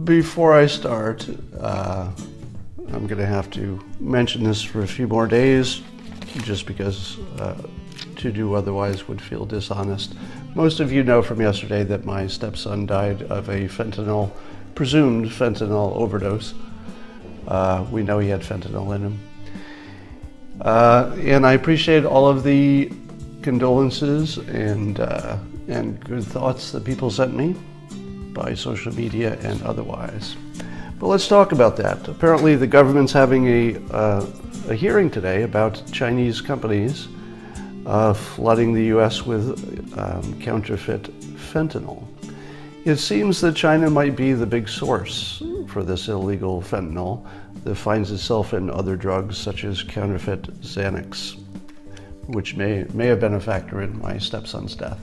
Before I start, I'm going to have to mention this for a few more days, just because to do otherwise would feel dishonest. Most of you know from yesterday that my stepson died of a presumed fentanyl overdose. We know he had fentanyl in him. And I appreciate all of the condolences and good thoughts that people sent me by social media and otherwise. But let's talk about that. Apparently the government's having a hearing today about Chinese companies flooding the US with counterfeit fentanyl. It seems that China might be the big source for this illegal fentanyl that finds itself in other drugs such as counterfeit Xanax, which may have been a factor in my stepson's death.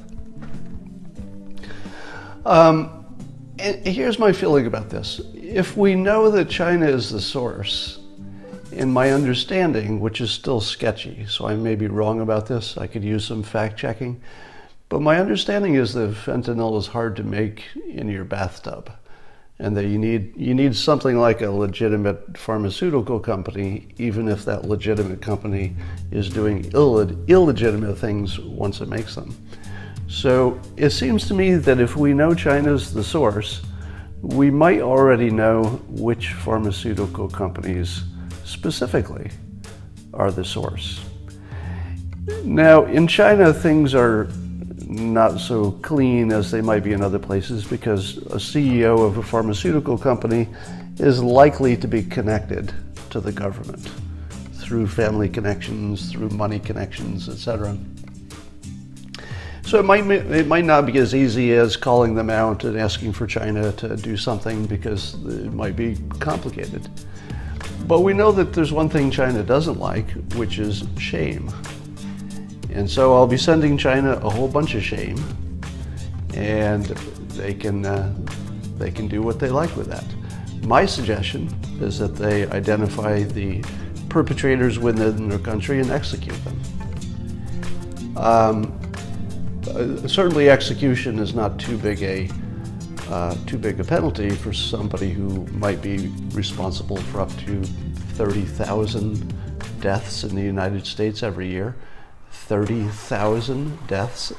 And here's my feeling about this. If we know that China is the source, in my understanding, which is still sketchy, so I may be wrong about this, I could use some fact checking, but my understanding is that fentanyl is hard to make in your bathtub, and that you need something like a legitimate pharmaceutical company, even if that legitimate company is doing illegitimate things once it makes them. So it seems to me that if we know China's the source, we might already know which pharmaceutical companies specifically are the source. Now, in China, things are not so clean as they might be in other places, because a CEO of a pharmaceutical company is likely to be connected to the government through family connections, through money connections, etc. So it might not be as easy as calling them out and asking for China to do something, because it might be complicated. But we know that there's one thing China doesn't like, which is shame. And so I'll be sending China a whole bunch of shame, and they can do what they like with that. My suggestion is that they identify the perpetrators within their country and execute them. Certainly execution is not too big a penalty for somebody who might be responsible for up to 30,000 deaths in the United States every year. 30,000 deaths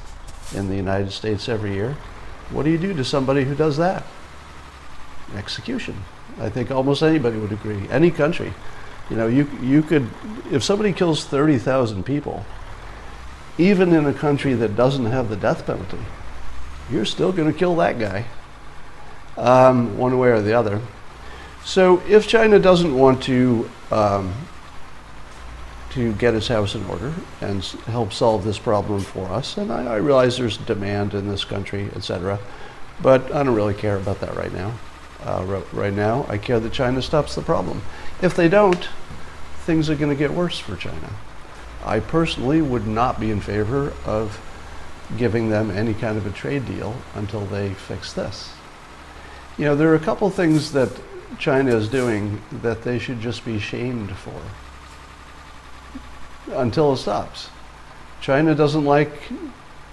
in the United States every year. What do you do to somebody who does that? Execution. I think almost anybody would agree. Any country. You know, you could, if somebody kills 30,000 people, even in a country that doesn't have the death penalty, you're still going to kill that guy, one way or the other. So if China doesn't want to get its house in order and help solve this problem for us, and I realize there's demand in this country, etc., but I don't really care about that right now. Right now, I care that China stops the problem. If they don't, things are going to get worse for China. I personally would not be in favor of giving them any kind of a trade deal until they fix this. You know, there are a couple things that China is doing that they should just be shamed for until it stops. China doesn't like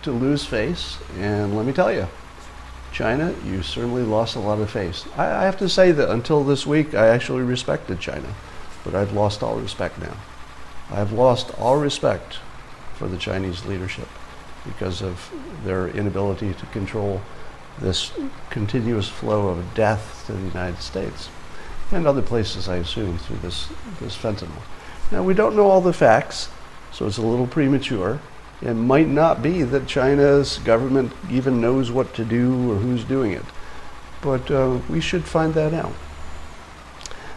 to lose face, and let me tell you, China, you certainly lost a lot of face. I have to say that until this week, I actually respected China, but I've lost all respect now. I've lost all respect for the Chinese leadership because of their inability to control this continuous flow of death to the United States and other places, I assume, through this fentanyl. Now, we don't know all the facts, so it's a little premature. It might not be that China's government even knows what to do or who's doing it, but we should find that out.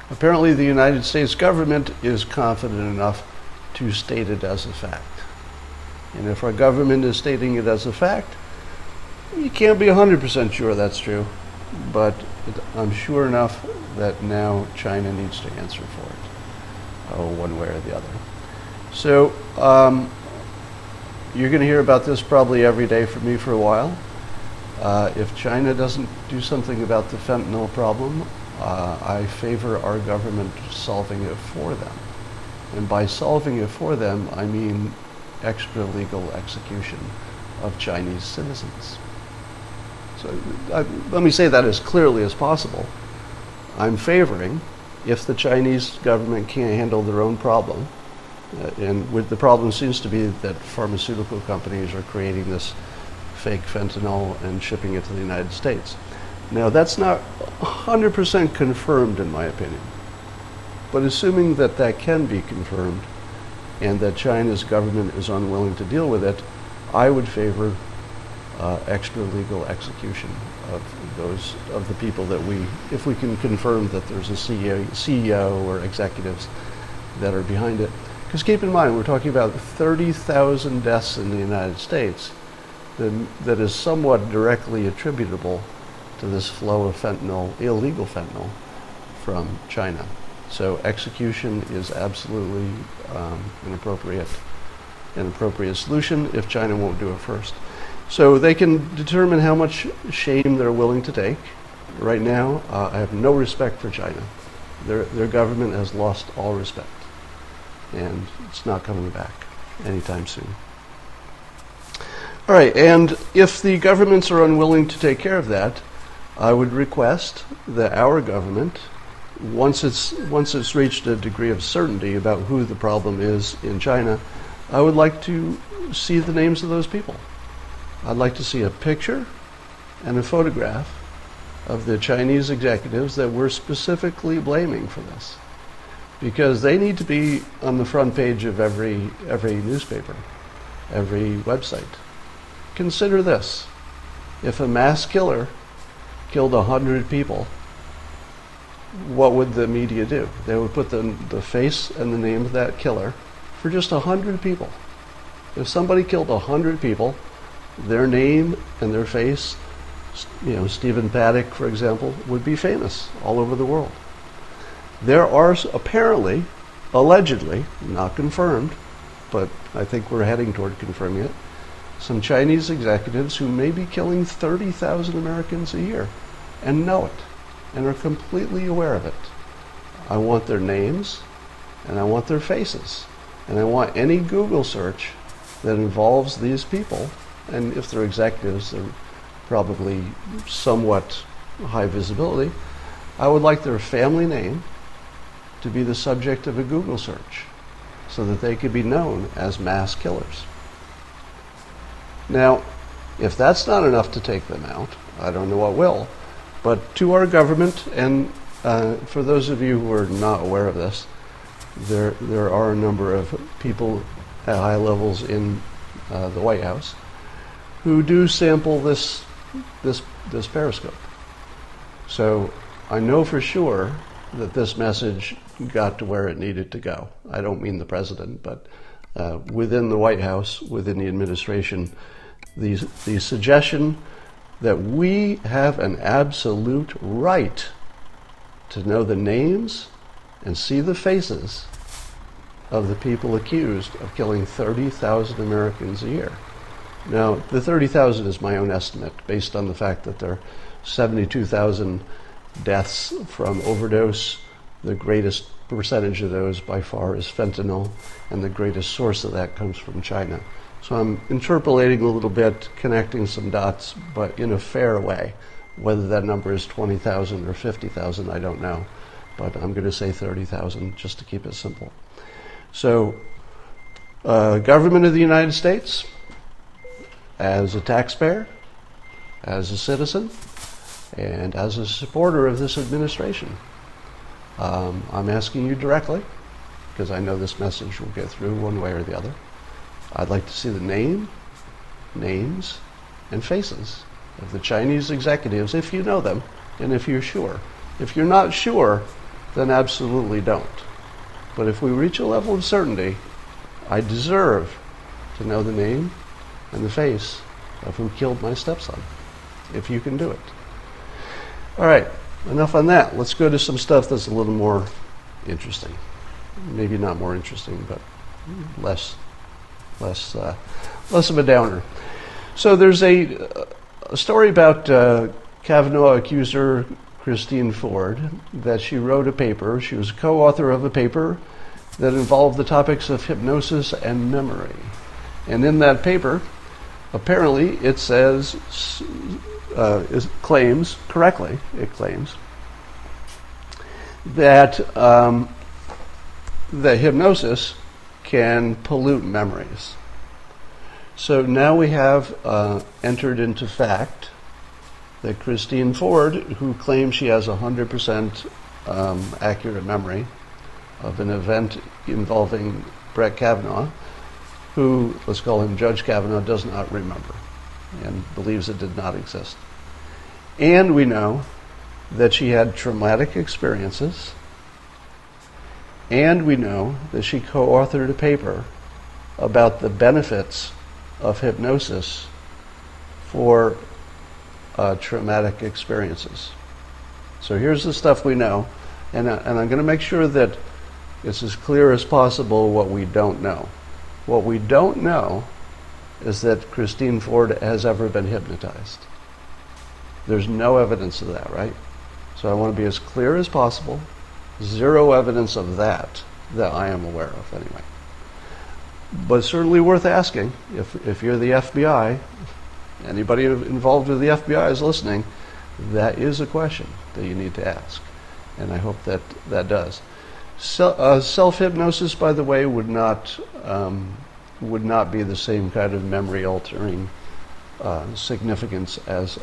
Apparently, the United States government is confident enough to state it as a fact. And if our government is stating it as a fact, you can't be 100% sure that's true, but I'm sure enough that now China needs to answer for it, one way or the other. So you're going to hear about this probably every day from me for a while. If China doesn't do something about the fentanyl problem, I favor our government solving it for them. And by solving it for them, I mean extra legal execution of Chinese citizens. So let me say that as clearly as possible. I'm favoring, if the Chinese government can't handle their own problem, and the problem seems to be that pharmaceutical companies are creating this fake fentanyl and shipping it to the United States. Now, that's not 100% confirmed in my opinion, but assuming that that can be confirmed and that China's government is unwilling to deal with it, I would favor extra legal execution of the people that if we can confirm that there's a CEO or executives that are behind it. Because keep in mind, we're talking about 30,000 deaths in the United States that is somewhat directly attributable to this flow of fentanyl, illegal fentanyl, from China. So execution is absolutely an appropriate solution if China won't do it first. So they can determine how much shame they're willing to take. Right now, I have no respect for China. Their government has lost all respect, and it's not coming back anytime soon. All right, and if the governments are unwilling to take care of that, I would request that our government, once it's reached a degree of certainty about who the problem is in China, I would like to see the names of those people. I'd like to see a picture and a photograph of the Chinese executives that we're specifically blaming for this, because they need to be on the front page of every newspaper, every website. Consider this: if a mass killer killed 100 people, what would the media do? They would put the face and the name of that killer for just 100 people. If somebody killed 100 people, their name and their face, Stephen Paddock, for example, would be famous all over the world. There are apparently, allegedly, not confirmed, but I think we're heading toward confirming it, some Chinese executives who may be killing 30,000 Americans a year and know it and are completely aware of it. I want their names and I want their faces, and I want any Google search that involves these people, and if they're executives, they're probably somewhat high visibility. I would like their family name to be the subject of a Google search so that they could be known as mass killers. Now, if that's not enough to take them out, I don't know what will. But to our government, and for those of you who are not aware of this, there are a number of people at high levels in the White House who do sample this periscope. So I know for sure that this message got to where it needed to go. I don't mean the president, but within the White House, within the administration, the suggestion that we have an absolute right to know the names and see the faces of the people accused of killing 30,000 Americans a year. Now, the 30,000 is my own estimate, based on the fact that there are 72,000 deaths from overdose. The greatest percentage of those by far is fentanyl, and the greatest source of that comes from China. So I'm interpolating a little bit, connecting some dots, but in a fair way. Whether that number is 20,000 or 50,000, I don't know. But I'm going to say 30,000 just to keep it simple. So, government of the United States, as a taxpayer, as a citizen, and as a supporter of this administration, I'm asking you directly, because I know this message will get through one way or the other. I'd like to see the names, and faces of the Chinese executives, if you know them, and if you're sure. If you're not sure, then absolutely don't. But if we reach a level of certainty, I deserve to know the name and the face of who killed my stepson, if you can do it. All right, enough on that. Let's go to some stuff that's a little more interesting. Maybe not more interesting, but less of a downer. So there's a story about Kavanaugh accuser Christine Ford, that she wrote a paper. She was a co-author of a paper that involved the topics of hypnosis and memory. And in that paper, apparently it says claims, correctly, it claims, that that hypnosis can pollute memories. So now we have entered into fact that Christine Ford, who claims she has 100% accurate memory of an event involving Brett Kavanaugh, who, let's call him Judge Kavanaugh, does not remember and believes it did not exist. And we know that she had traumatic experiences, and we know that she co-authored a paper about the benefits of hypnosis for traumatic experiences. So here's the stuff we know, and I'm going to make sure that it's as clear as possible what we don't know. What we don't know is that Christine Ford has ever been hypnotized. There's no evidence of that, right? So I want to be as clear as possible. Zero evidence of that I am aware of, anyway. But certainly worth asking. If you're the FBI, anybody involved with the FBI is listening, that is a question that you need to ask. And I hope that that does. Self-hypnosis, by the way, would not be the same kind of memory-altering significance as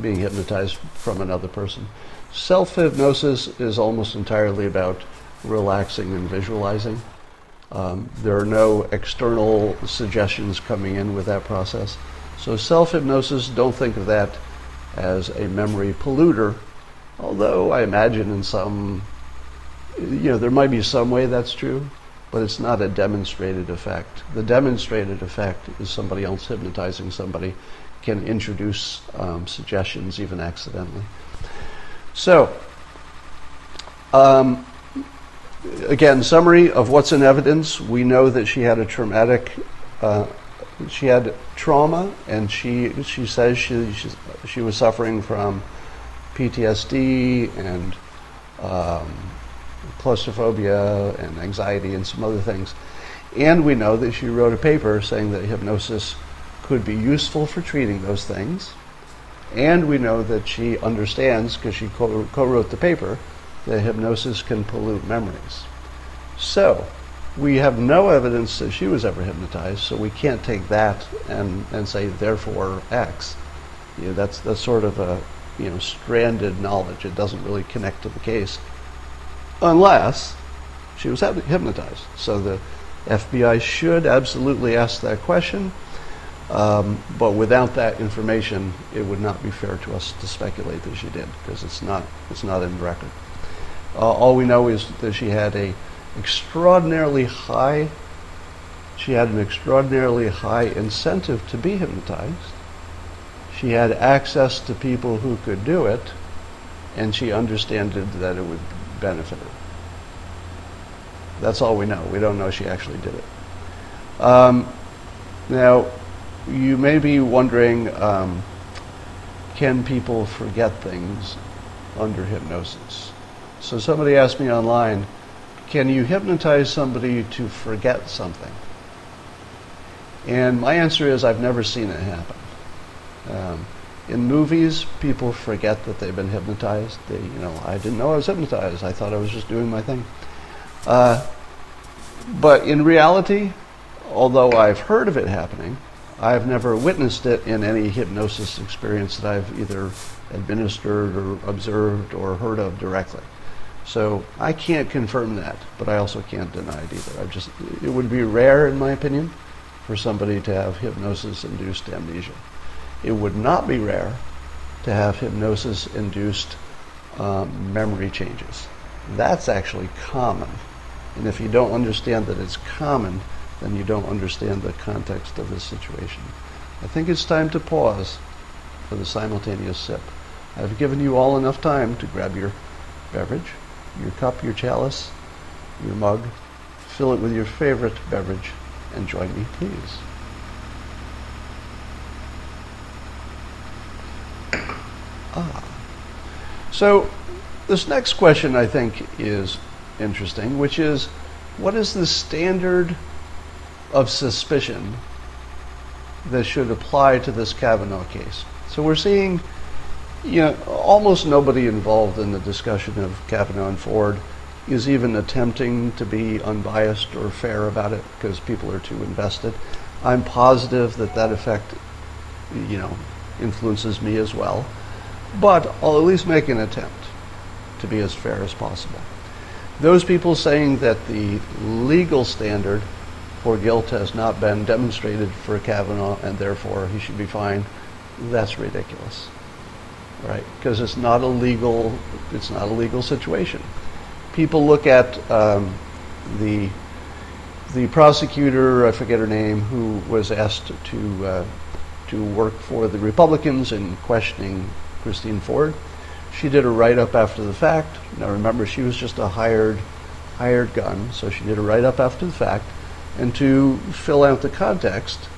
being hypnotized from another person. Self-hypnosis is almost entirely about relaxing and visualizing. There are no external suggestions coming in with that process. So self-hypnosis, don't think of that as a memory polluter, although I imagine in some, there might be some way that's true, but it's not a demonstrated effect. The demonstrated effect is somebody else hypnotizing somebody can introduce suggestions even accidentally. So, again, summary of what's in evidence. We know that she had a she had trauma, and she says she was suffering from PTSD and claustrophobia and anxiety and some other things. And we know that she wrote a paper saying that hypnosis could be useful for treating those things. And we know that she understands, because she co-wrote the paper, that hypnosis can pollute memories. So we have no evidence that she was ever hypnotized, so we can't take that and say, therefore, X. That's sort of a stranded knowledge. It doesn't really connect to the case unless she was hypnotized. So the FBI should absolutely ask that question, but without that information, it would not be fair to us to speculate that she did, because it's not in the record. All we know is that she had an extraordinarily high incentive to be hypnotized. She had access to people who could do it, and she understood that it would benefit her. That's all we know. We don't know she actually did it. Now, you may be wondering, can people forget things under hypnosis? So somebody asked me online, can you hypnotize somebody to forget something? And my answer is, I've never seen it happen. In movies, people forget that they've been hypnotized. I didn't know I was hypnotized. I thought I was just doing my thing. But in reality, although I've heard of it happening, I've never witnessed it in any hypnosis experience that I've either administered or observed or heard of directly. So I can't confirm that, but I also can't deny it either. It would be rare, in my opinion, for somebody to have hypnosis-induced amnesia. It would not be rare to have hypnosis-induced memory changes. That's actually common. And if you don't understand that it's common, then you don't understand the context of this situation. I think it's time to pause for the simultaneous sip. I've given you all enough time to grab your beverage, your cup, your chalice, your mug, fill it with your favorite beverage, and join me, please. So this next question, I think, is interesting, which is, what is the standard of suspicion that should apply to this Kavanaugh case? So we're seeing Almost nobody involved in the discussion of Kavanaugh and Ford is even attempting to be unbiased or fair about it because people are too invested. I'm positive that effect, influences me as well, but I'll at least make an attempt to be as fair as possible. Those people saying that the legal standard for guilt has not been demonstrated for Kavanaugh and therefore he should be fined, that's ridiculous, right? Because it's not a legal situation. People look at the prosecutor, I forget her name, who was asked to work for the Republicans in questioning Christine Ford. She did a write-up after the fact. Now remember, she was just a hired gun, so she did a write-up after the fact. And to fill out the context,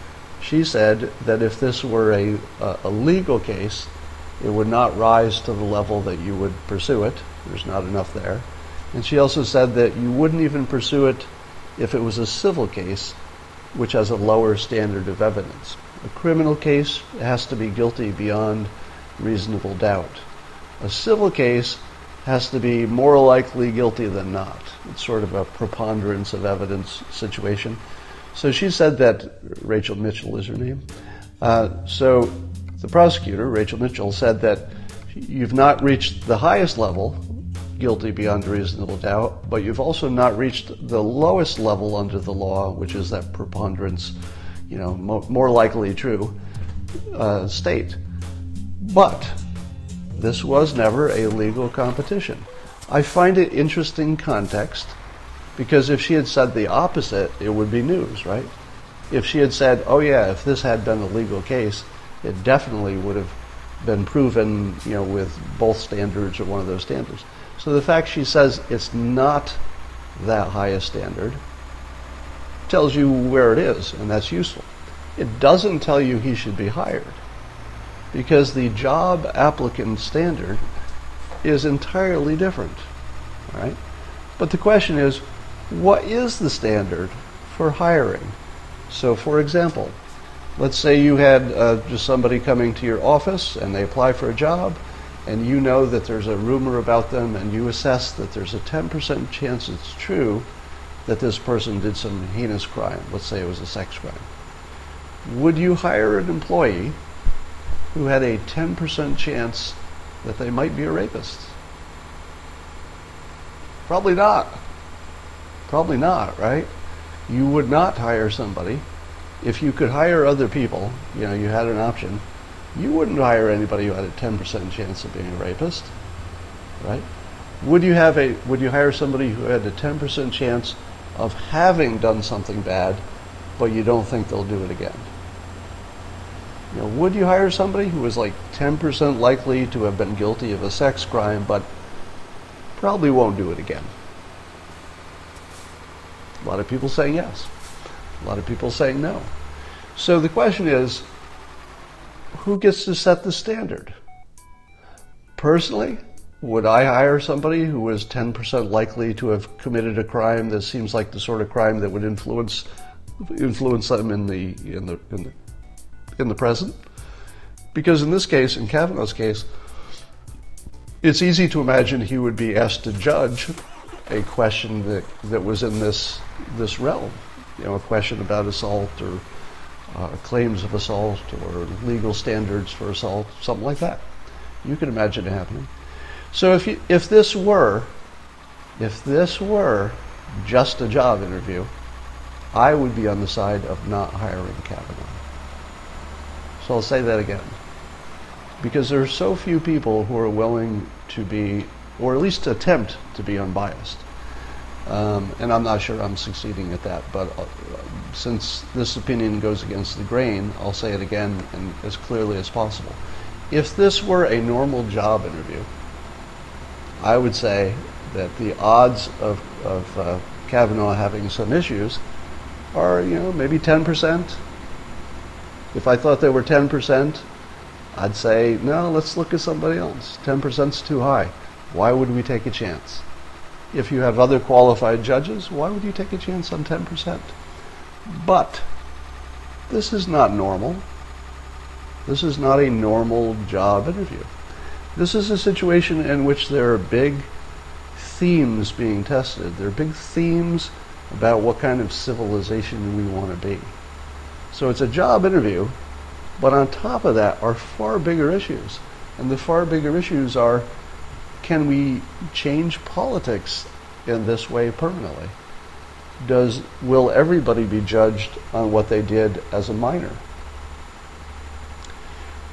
she said that if this were a legal case, it would not rise to the level that you would pursue it. There's not enough there. And she also said that you wouldn't even pursue it if it was a civil case, which has a lower standard of evidence. A criminal case has to be guilty beyond reasonable doubt. A civil case has to be more likely guilty than not. It's sort of a preponderance of evidence situation. So she said that, Rachel Mitchell is her name. So the prosecutor, Rachel Mitchell, said that you've not reached the highest level, guilty beyond reasonable doubt, but you've also not reached the lowest level under the law, which is that preponderance, more likely true state. But this was never a legal competition. I find it interesting context because if she had said the opposite, it would be news, right? If she had said, oh yeah, if this had been a legal case, it definitely would have been proven, with both standards or one of those standards. So the fact she says it's not that high a standard tells you where it is, and that's useful. It doesn't tell you he should be hired, because the job applicant standard is entirely different, right? But the question is, what is the standard for hiring? So for example, let's say you had just somebody coming to your office and they apply for a job, and you know that there's a rumor about them, and you assess that there's a 10% chance it's true that this person did some heinous crime. Let's say it was a sex crime. Would you hire an employee who had a 10% chance that they might be a rapist? Probably not. Probably not, right? You would not hire somebody. If you could hire other people, you had an option, you wouldn't hire anybody who had a 10% chance of being a rapist, right? Would you hire somebody who had a 10% chance of having done something bad, but you don't think they'll do it again? Would you hire somebody who was like 10% likely to have been guilty of a sex crime, but probably won't do it again? A lot of people saying yes. A lot of people saying no. So the question is, who gets to set the standard? Personally, would I hire somebody who was 10% likely to have committed a crime that seems like the sort of crime that would influence them in the present? Because in this case, in Kavanaugh's case, it's easy to imagine he would be asked to judge a question that was in this realm, a question about assault or claims of assault or legal standards for assault, something like that. You can imagine it happening. So if this were just a job interview, I would be on the side of not hiring Kavanaugh. So I'll say that again, because there are so few people who are willing to be, or at least attempt to be, unbiased. And I'm not sure I'm succeeding at that, but since this opinion goes against the grain, I'll say it again and as clearly as possible. If this were a normal job interview, I would say that the odds of Kavanaugh having some issues are, maybe 10%. If I thought they were 10%, I'd say, no, let's look at somebody else. 10% is too high. Why would we take a chance? If you have other qualified judges, why would you take a chance on 10%? But this is not normal. This is not a normal job interview. This is a situation in which there are big themes being tested. There are big themes about what kind of civilization we want to be. So it's a job interview, but on top of that are far bigger issues. And the far bigger issues are, can we change politics in this way permanently? Will everybody be judged on what they did as a minor?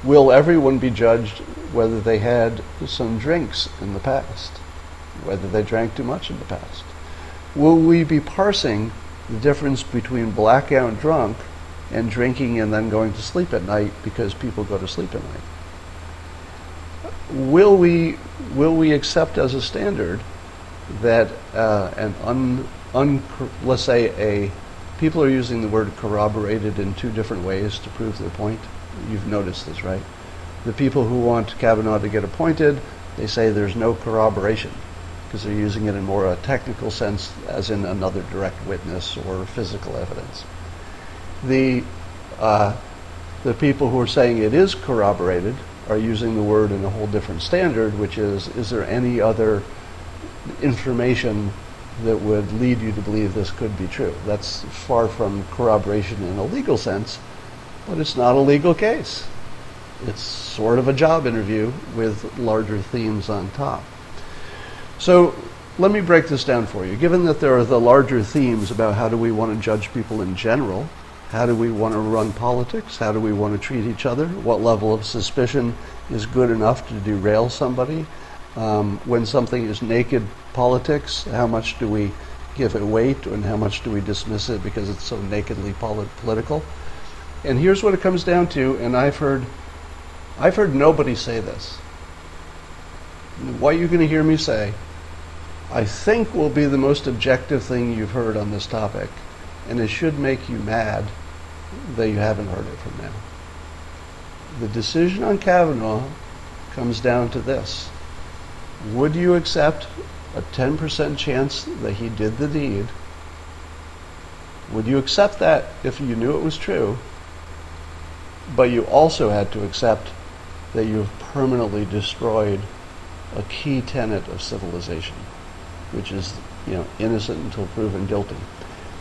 Will everyone be judged whether they had some drinks in the past, whether they drank too much in the past? Will we be parsing the difference between blackout drunk and drinking and then going to sleep at night because people go to sleep at night? Will we accept as a standard that let's say people are using the word corroborated in two different ways to prove their point? You've noticed this, right? The people who want Kavanaugh to get appointed, they say there's no corroboration because they're using it in more a technical sense, as in another direct witness or physical evidence. The people who are saying it is corroborated are using the word in a whole different standard, which is there any other information that would lead you to believe this could be true? That's far from corroboration in a legal sense, but it's not a legal case. It's sort of a job interview with larger themes on top. So let me break this down for you. Given that there are the larger themes about how do we want to judge people in general, how do we want to run politics, how do we want to treat each other, what level of suspicion is good enough to derail somebody, when something is naked politics, how much do we give it weight and how much do we dismiss it because it's so nakedly political? And here's what it comes down to, and I've heard nobody say this. What you're going to hear me say, I think, will be the most objective thing you've heard on this topic, and it should make you mad that you haven't heard it from now. The decision on Kavanaugh comes down to this. Would you accept a 10% chance that he did the deed? Would you accept that if you knew it was true, but you also had to accept that you've permanently destroyed a key tenet of civilization, which is, innocent until proven guilty?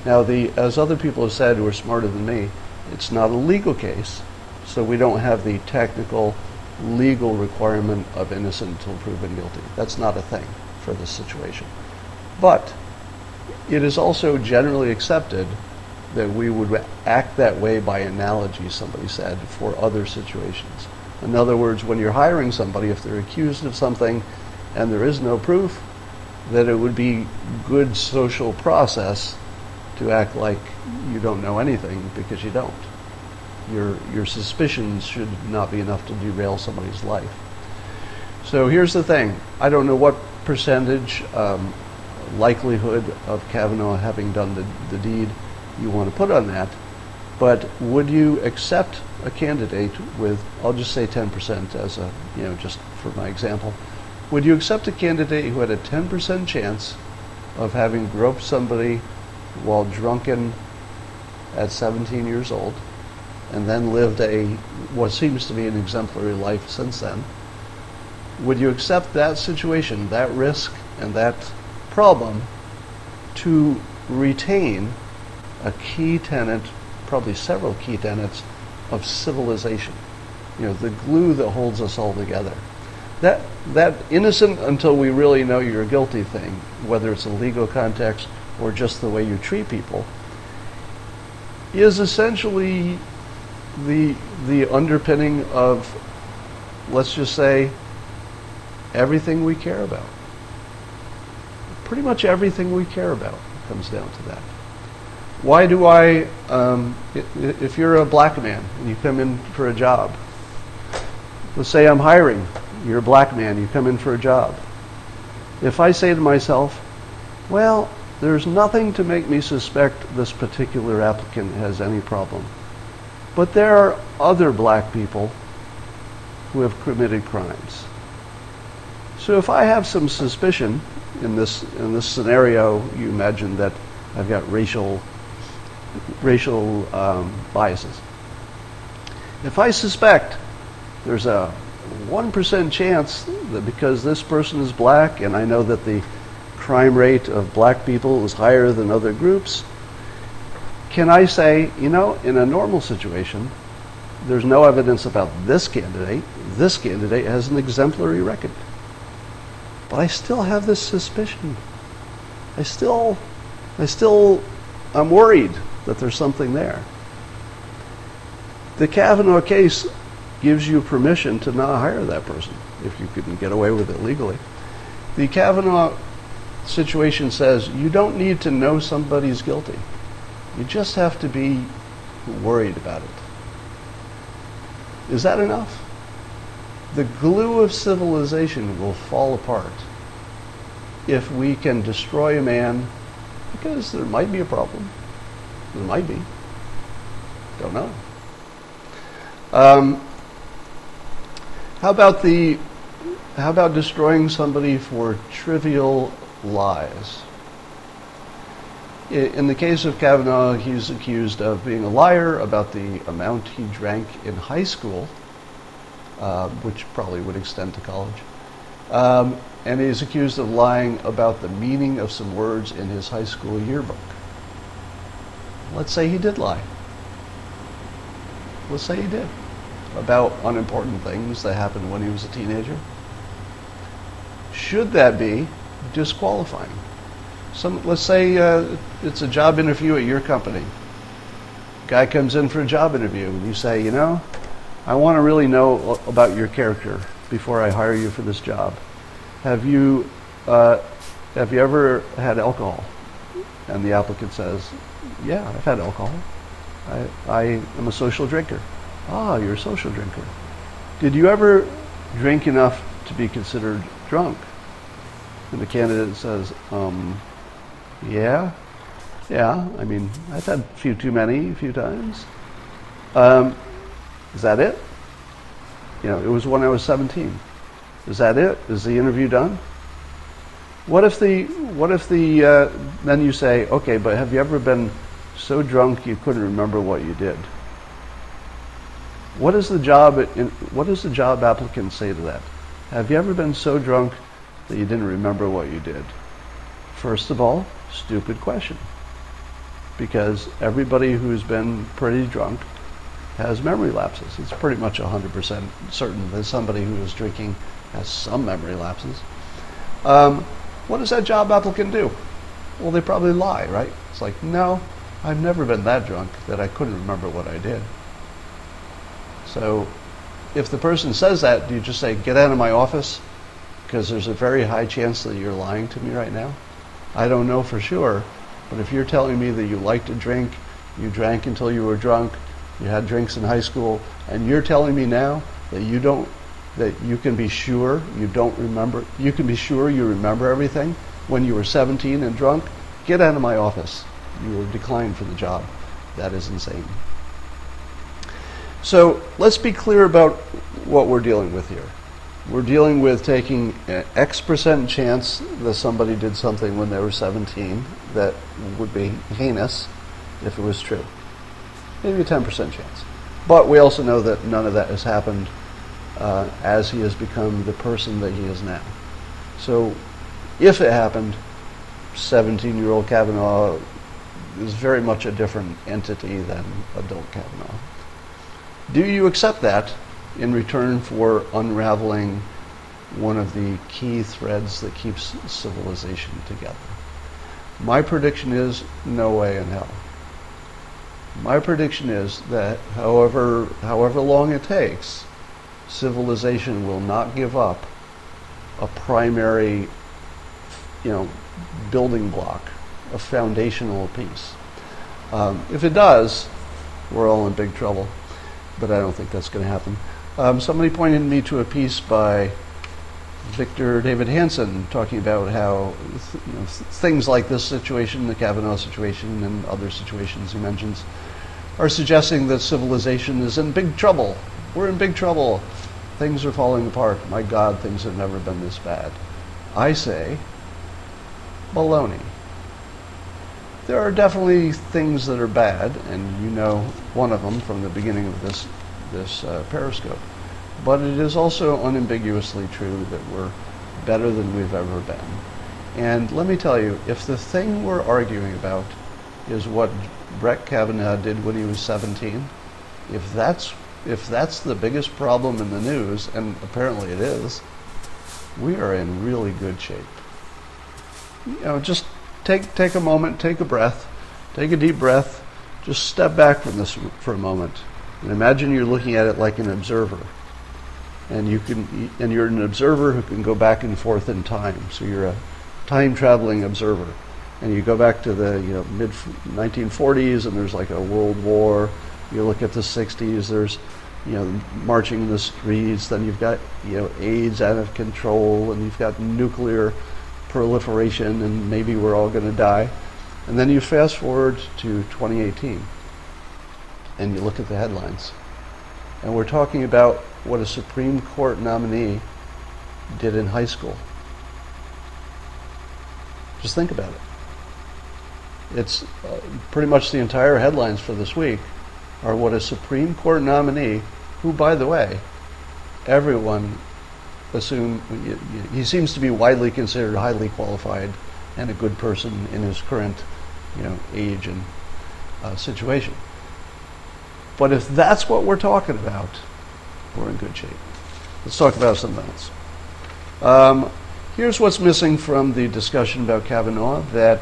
Now, as other people have said who are smarter than me, it's not a legal case, so we don't have the technical legal requirement of innocent until proven guilty. That's not a thing for this situation. But it is also generally accepted that we would act that way by analogy, somebody said, for other situations. In other words, when you're hiring somebody, if they're accused of something and there is no proof, that it would be good social process to act like you don't know anything because you don't. Your suspicions should not be enough to derail somebody's life. So here's the thing. I don't know what percentage likelihood of Kavanaugh having done the deed you want to put on that, but would you accept a candidate with, I'll just say 10% as a, just for my example, would you accept a candidate who had a 10% chance of having groped somebody while drunken at 17 years old, and then lived what seems to be an exemplary life since then? Would you accept that situation, that risk, and that problem to retain a key tenet, probably several key tenets, of civilization? The glue that holds us all together. That innocent until we really know you're guilty thing, whether it's a legal context or just the way you treat people, is essentially the underpinning of, let's just say, everything we care about. Pretty much everything we care about comes down to that. Why do if you're a black man and you come in for a job, let's say I'm hiring, you're a black man, you come in for a job. If I say to myself, well, there's nothing to make me suspect this particular applicant has any problem, but there are other black people who have committed crimes. So if I have some suspicion in this scenario, you imagine that I've got racial biases. If I suspect there's a 1% chance that because this person is black and I know that the crime rate of black people is higher than other groups, can I say, you know, in a normal situation, there's no evidence about this candidate. This candidate has an exemplary record. But I still have this suspicion. I'm worried that there's something there. The Kavanaugh case gives you permission to not hire that person if you couldn't get away with it legally. The Kavanaugh situation says you don't need to know somebody's guilty. You just have to be worried about it. Is that enough? The glue of civilization will fall apart if we can destroy a man because there might be a problem. There might be. Don't know. How about destroying somebody for trivial lies? In the case of Kavanaugh, he's accused of being a liar about the amount he drank in high school, which probably would extend to college. And he's accused of lying about the meaning of some words in his high school yearbook. Let's say he did lie. Let's say he did. About unimportant things that happened when he was a teenager. Should that be disqualifying? Let's say it's a job interview at your company. Guy comes in for a job interview and you say, you know, I want to really know about your character before I hire you for this job. Have you ever had alcohol? And the applicant says, yeah, I've had alcohol. I am a social drinker. Ah, you're a social drinker. Did you ever drink enough to be considered drunk? And the candidate says, yeah, I mean, I've had a few too many, a few times. Is that it? You know, it was when I was 17. Is that it? Is the interview done? What if then you say, okay, but have you ever been so drunk you couldn't remember what you did? What does the job applicant say to that? Have you ever been so drunk that you didn't remember what you did? First of all, stupid question. Because everybody who's been pretty drunk has memory lapses. It's pretty much 100% certain that somebody who is drinking has some memory lapses. What does that job applicant do? Well, they probably lie, right? It's like, no, I've never been that drunk that I couldn't remember what I did. So if the person says that, do you just say, get out of my office? Because there's a very high chance that you're lying to me right now. I don't know for sure, but if you're telling me that you like to drink, you drank until you were drunk, you had drinks in high school, and you're telling me now that you can be sure you don't remember, you can be sure you remember everything when you were 17 and drunk, get out of my office. You were declined for the job. That is insane. So let's be clear about what we're dealing with here. We're dealing with taking an X% chance that somebody did something when they were 17 that would be heinous if it was true. Maybe a 10% chance. But we also know that none of that has happened as he has become the person that he is now. So if it happened, 17-year-old Kavanaugh is very much a different entity than adult Kavanaugh. Do you accept that in return for unraveling one of the key threads that keeps civilization together? My prediction is no way in hell. My prediction is that however long it takes, civilization will not give up a primary, building block, a foundational piece. If it does, we're all in big trouble. But I don't think that's going to happen. Somebody pointed me to a piece by Victor David Hansen talking about how things like this situation, the Kavanaugh situation, and other situations he mentions, are suggesting that civilization is in big trouble. We're in big trouble. Things are falling apart. My God, things have never been this bad. I say, baloney. There are definitely things that are bad, and you know one of them from the beginning of this Periscope. but it is also unambiguously true that we're better than we've ever been. And let me tell you, if the thing we're arguing about is what Brett Kavanaugh did when he was 17, if that's the biggest problem in the news, and apparently it is, we are in really good shape. You know, just take a moment, take a breath, take a deep breath, just step back from this for a moment, and imagine you're looking at it like an observer. And you're an observer who can go back and forth in time. So you're a time-traveling observer, and you go back to the mid-1940s, and there's like a world war. You look at the 60s. There's marching in the streets. Then you've got AIDS out of control, and you've got nuclear proliferation, and maybe we're all going to die. And then you fast forward to 2018, and you look at the headlines, and we're talking about what a Supreme Court nominee did in high school. Just think about it. It's pretty much the entire headlines for this week are what a Supreme Court nominee, who, by the way, everyone assume he seems to be widely considered highly qualified and a good person in his current age and situation. But if that's what we're talking about, we're in good shape. Let's talk about something else. Here's what's missing from the discussion about Kavanaugh that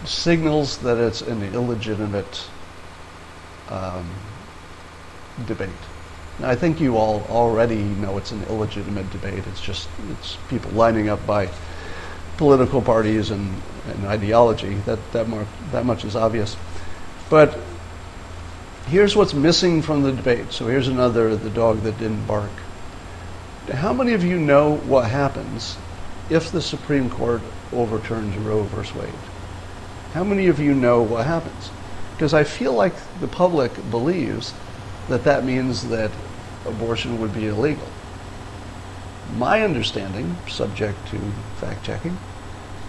signals that it's an illegitimate debate. Now, I think you all already know it's an illegitimate debate. It's people lining up by political parties and ideology. That much is obvious. But here's what's missing from the debate. So here's the dog that didn't bark. How many of you know what happens if the Supreme Court overturns Roe versus Wade? How many of you know what happens? Because I feel like the public believes that means that abortion would be illegal. My understanding, subject to fact-checking,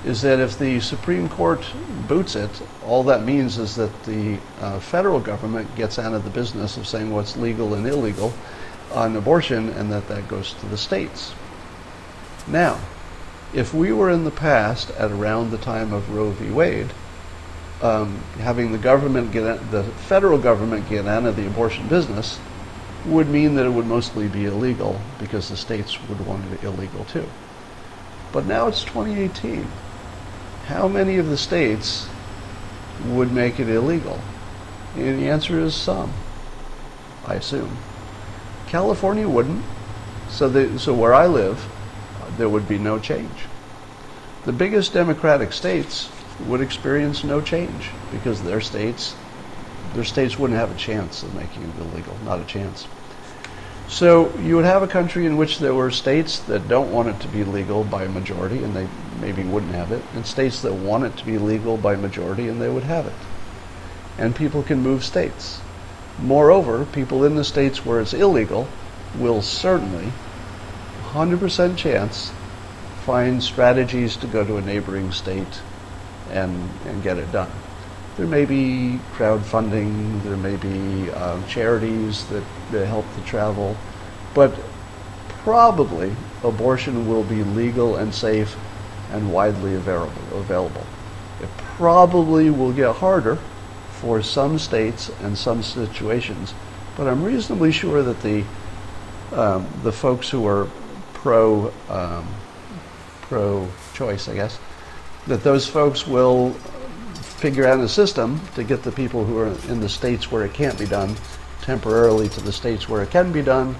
is that if the Supreme Court boots it, all that means is that the federal government gets out of the business of saying what's legal and illegal on abortion, and that goes to the states. Now, if we were in the past at around the time of Roe v. Wade, having the federal government get out of the abortion business would mean that it would mostly be illegal because the states would want it illegal too. But now it's 2018. How many of the states would make it illegal? And the answer is some, I assume. California wouldn't. So where I live, there would be no change. The biggest Democratic states would experience no change because their states wouldn't have a chance of making it illegal, not a chance. So you would have a country in which there were states that don't want it to be legal by a majority, and they maybe wouldn't have it, and states that want it to be legal by majority, and they would have it. And people can move states. Moreover, people in the states where it's illegal will certainly, 100% chance, find strategies to go to a neighboring state and get it done. There may be crowdfunding, there may be charities that help the travel, but probably abortion will be legal and safe and widely available. It probably will get harder for some states and some situations, but I'm reasonably sure that the folks who are pro-choice, I guess, that those folks will figure out a system to get the people who are in the states where it can't be done temporarily to the states where it can be done.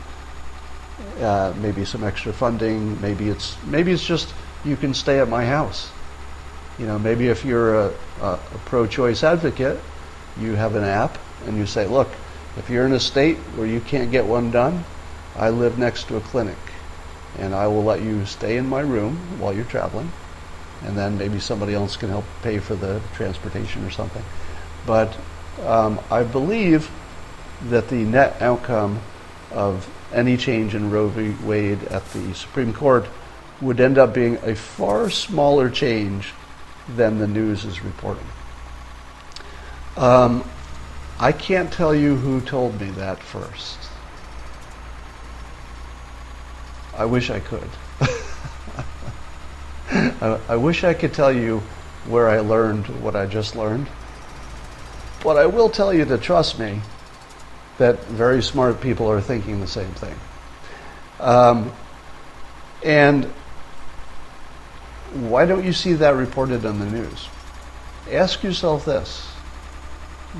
Maybe some extra funding. Maybe it's just you can stay at my house. Maybe if you're a pro-choice advocate, you have an app and you say, look, if you're in a state where you can't get one done, I live next to a clinic, and I will let you stay in my room while you're traveling, and then maybe somebody else can help pay for the transportation or something. But I believe that the net outcome of any change in Roe v. Wade at the Supreme Court would end up being a far smaller change than the news is reporting. I can't tell you who told me that first. I wish I could. I wish I could tell you where I learned what I just learned. But I will tell you to trust me that very smart people are thinking the same thing. And why don't you see that reported on the news? Ask yourself this.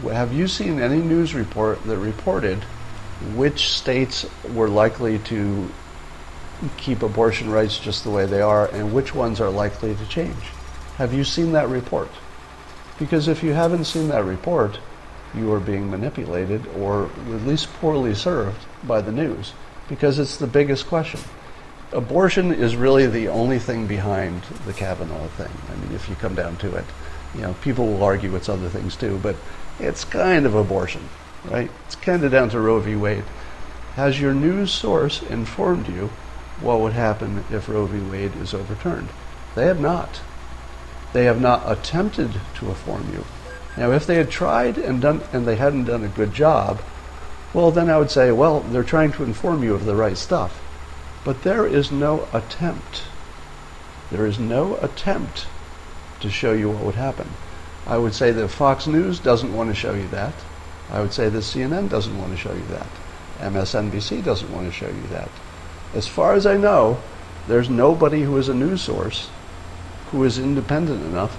Have you seen any news report that reported which states were likely to keep abortion rights just the way they are and which ones are likely to change? Have you seen that report? Because if you haven't seen that report, you are being manipulated or at least poorly served by the news, because it's the biggest question. Abortion is really the only thing behind the Kavanaugh thing. I mean, if you come down to it, you know, people will argue it's other things too, but it's kind of abortion, right? It's kind of down to Roe v. Wade. Has your news source informed you what would happen if Roe v. Wade is overturned? They have not. They have not attempted to inform you. Now, if they had tried and they hadn't done a good job, well, then I would say, well, they're trying to inform you of the right stuff. But there is no attempt. There is no attempt to show you what would happen. I would say that Fox News doesn't want to show you that. I would say that CNN doesn't want to show you that. MSNBC doesn't want to show you that. As far as I know, there's nobody who is a news source who is independent enough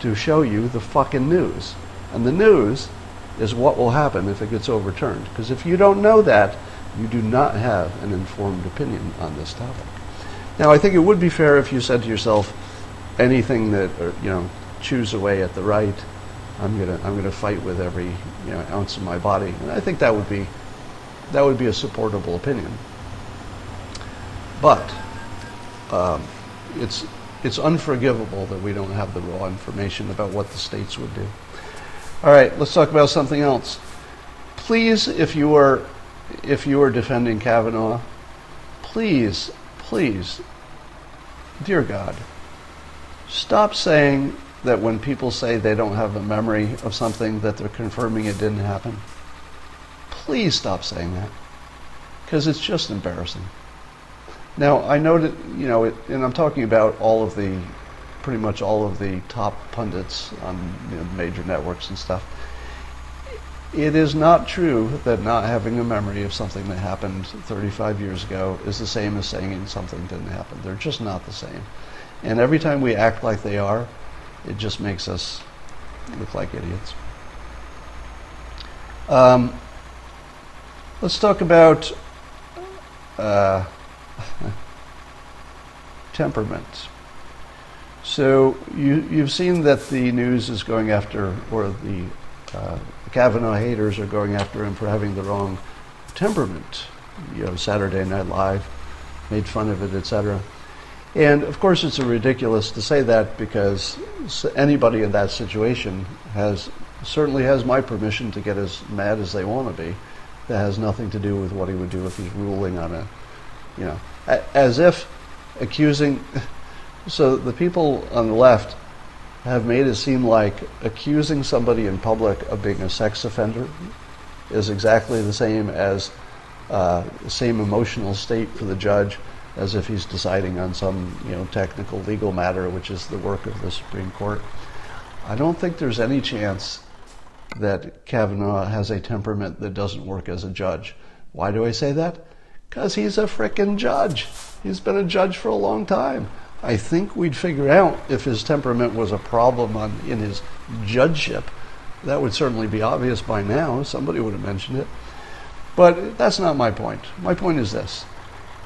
to show you the fucking news. And the news is what will happen if it gets overturned. Because if you don't know that, you do not have an informed opinion on this topic. Now, I think it would be fair if you said to yourself, anything that, you know, chews away at the right, I'm gonna fight with every, you know, ounce of my body. And I think that would be a supportable opinion. But it's unforgivable that we don't have the raw information about what the states would do. All right, let's talk about something else. Please, if you are defending Kavanaugh, please, dear God, stop saying that when people say they don't have a memory of something that they're confirming it didn't happen. Please stop saying that, because it's just embarrassing. Now, I know that, you know, and I'm talking about pretty much all of the top pundits on, you know, major networks and stuff. It is not true that not having a memory of something that happened 35 years ago is the same as saying something didn't happen. They're just not the same. And every time we act like they are, it just makes us look like idiots. Let's talk about temperament. So you've seen that the news is going after, or the Kavanaugh haters are going after him for having the wrong temperament. You know, Saturday Night Live made fun of it, etc. And of course it's ridiculous to say that, because anybody in that situation certainly has my permission to get as mad as they want to be. That has nothing to do with what he would do if he's ruling on a, you know, as if accusing. So the people on the left have made it seem like accusing somebody in public of being a sex offender is exactly the same as the same emotional state for the judge as if he's deciding on some, you know, technical legal matter, which is the work of the Supreme Court. I don't think there's any chance that Kavanaugh has a temperament that doesn't work as a judge. Why do I say that? Because he's a frickin' judge. He's been a judge for a long time. I think we'd figure out if his temperament was a problem in his judgeship. That would certainly be obvious by now. Somebody would have mentioned it. But that's not my point. My point is this.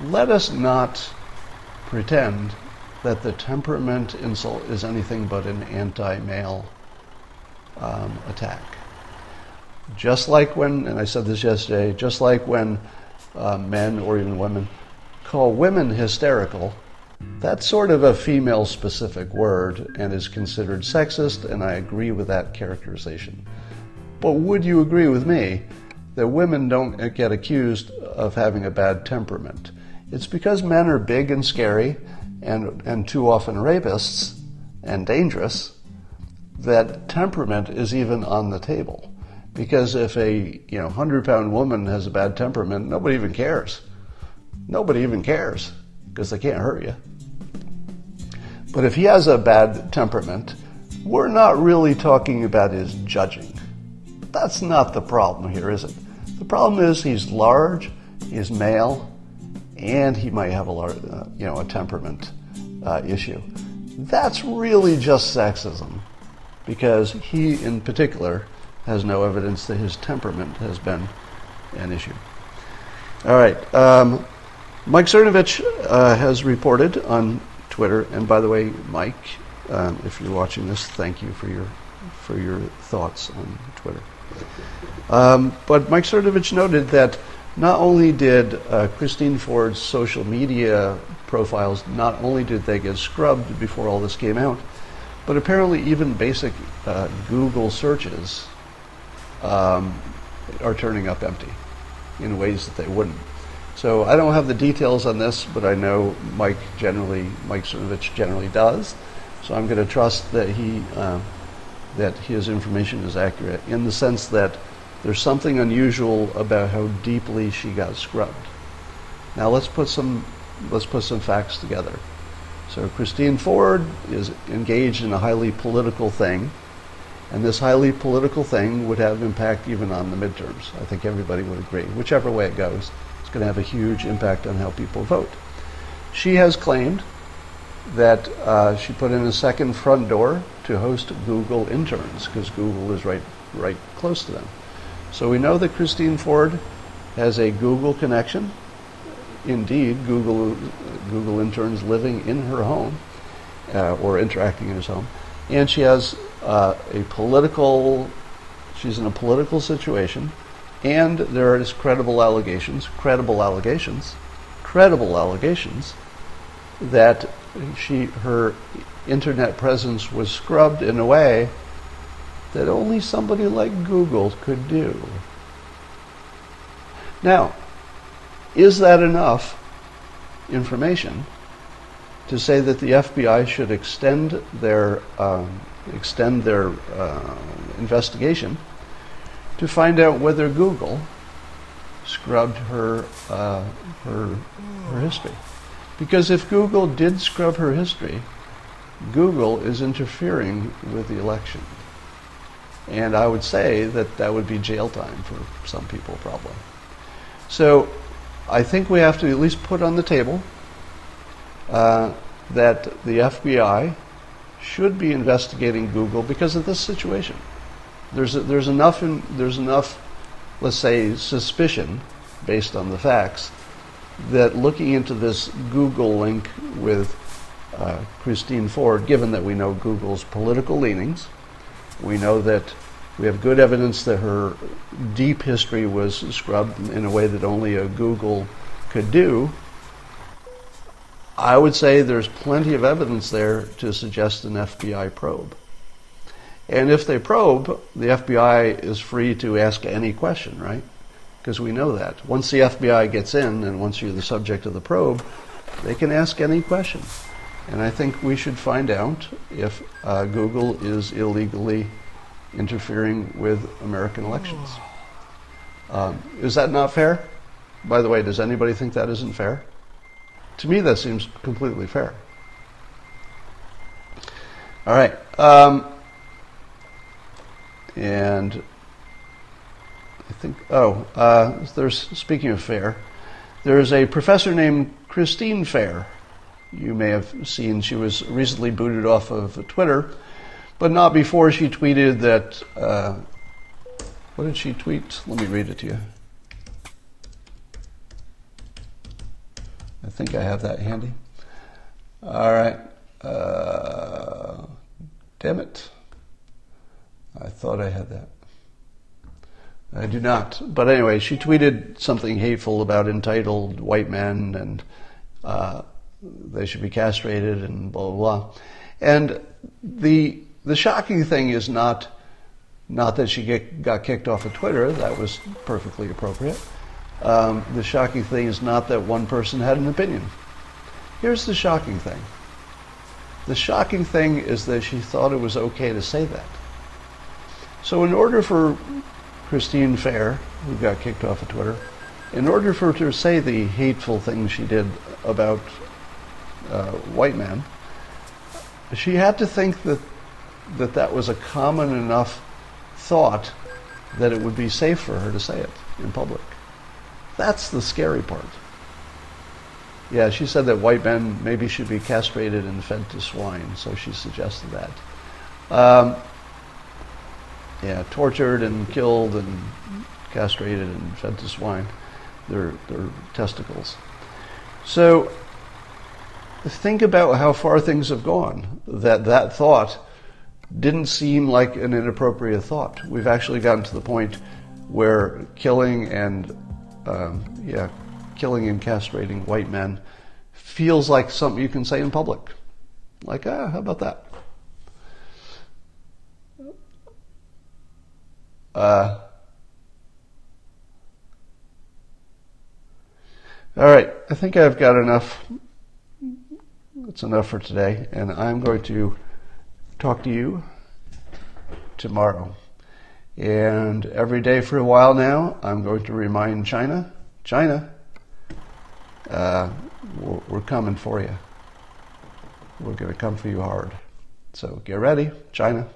Let us not pretend that the temperament insult is anything but an anti-male attack. Just like when, and I said this yesterday, just like when men or even women call women hysterical, that's sort of a female-specific word and is considered sexist, and I agree with that characterization. But would you agree with me that women don't get accused of having a bad temperament? It's because men are big and scary and too often rapists and dangerous that temperament is even on the table. Because if a 100-pound woman has a bad temperament, nobody even cares. Nobody even cares. because they can't hurt you. But if he has a bad temperament, we're not really talking about his judging. That's not the problem here, is it? The problem is he's large, he's male, and he might have a temperament issue. That's really just sexism, because he, in particular, has no evidence that his temperament has been an issue. All right, Mike Cernovich has reported on Twitter, and by the way, Mike, if you're watching this, thank you for your thoughts on Twitter. But Mike Cernovich noted that not only did Christine Ford's social media profiles, not only did they get scrubbed before all this came out, but apparently even basic Google searches are turning up empty in ways that they wouldn't. So I don't have the details on this, but I know Mike Cernovich generally does. So I'm going to trust that that his information is accurate, in the sense that there's something unusual about how deeply she got scrubbed. Now let's put some facts together. So Christine Ford is engaged in a highly political thing, and this highly political thing would have impact even on the midterms. I think everybody would agree. Whichever way it goes, it's going to have a huge impact on how people vote. She has claimed that she put in a second front door to host Google interns, because Google is right close to them. So we know that Christine Ford has a Google connection. Indeed, Google interns living in her home or interacting in his home, and she has she's in a political situation, and there is credible allegations that her internet presence was scrubbed in a way that only somebody like Google could do. Now, is that enough information to say that the FBI should extend their investigation to find out whether Google scrubbed her history? Because if Google did scrub her history, Google is interfering with the election. And I would say that would be jail time for some people, probably. So I think we have to at least put on the table that the FBI should be investigating Google because of this situation. There's enough, let's say, suspicion based on the facts that looking into this Google link with Christine Ford, given that we know Google's political leanings, we know that we have good evidence that her deep history was scrubbed in a way that only a Google could do, I would say there's plenty of evidence there to suggest an FBI probe. And if they probe, the FBI is free to ask any question, right? Because we know that. Once the FBI gets in, and once you're the subject of the probe, they can ask any question. And I think we should find out if Google is illegally interfering with American elections. Is that not fair? By the way, does anybody think that isn't fair? To me, that seems completely fair. All right. And I think, speaking of fair, there's a professor named Christine Fair. You may have seen she was recently booted off of Twitter, but not before she tweeted that, what did she tweet? Let me read it to you. I think I have that handy. All right. Damn it. I thought I had that. I do not. But anyway, she tweeted something hateful about entitled white men and they should be castrated and blah, blah, blah. And the shocking thing is not that she got kicked off of Twitter. That was perfectly appropriate. The shocking thing is not that one person had an opinion. Here's the shocking thing. The shocking thing is that she thought it was okay to say that. So in order for Christine Fair, who got kicked off of Twitter, in order for her to say the hateful things she did about white men, she had to think that was a common enough thought that it would be safe for her to say it in public. That's the scary part. Yeah, she said that white men maybe should be castrated and fed to swine, so she suggested that. Yeah, tortured and killed and castrated and fed to swine, their testicles. So think about how far things have gone, that thought didn't seem like an inappropriate thought. We've actually gotten to the point where killing and castrating white men feels like something you can say in public. Like, how about that? All right, I think I've got enough. That's enough for today, and I'm going to talk to you tomorrow. And every day for a while now, I'm going to remind China, we're coming for you. We're going to come for you hard. So get ready, China.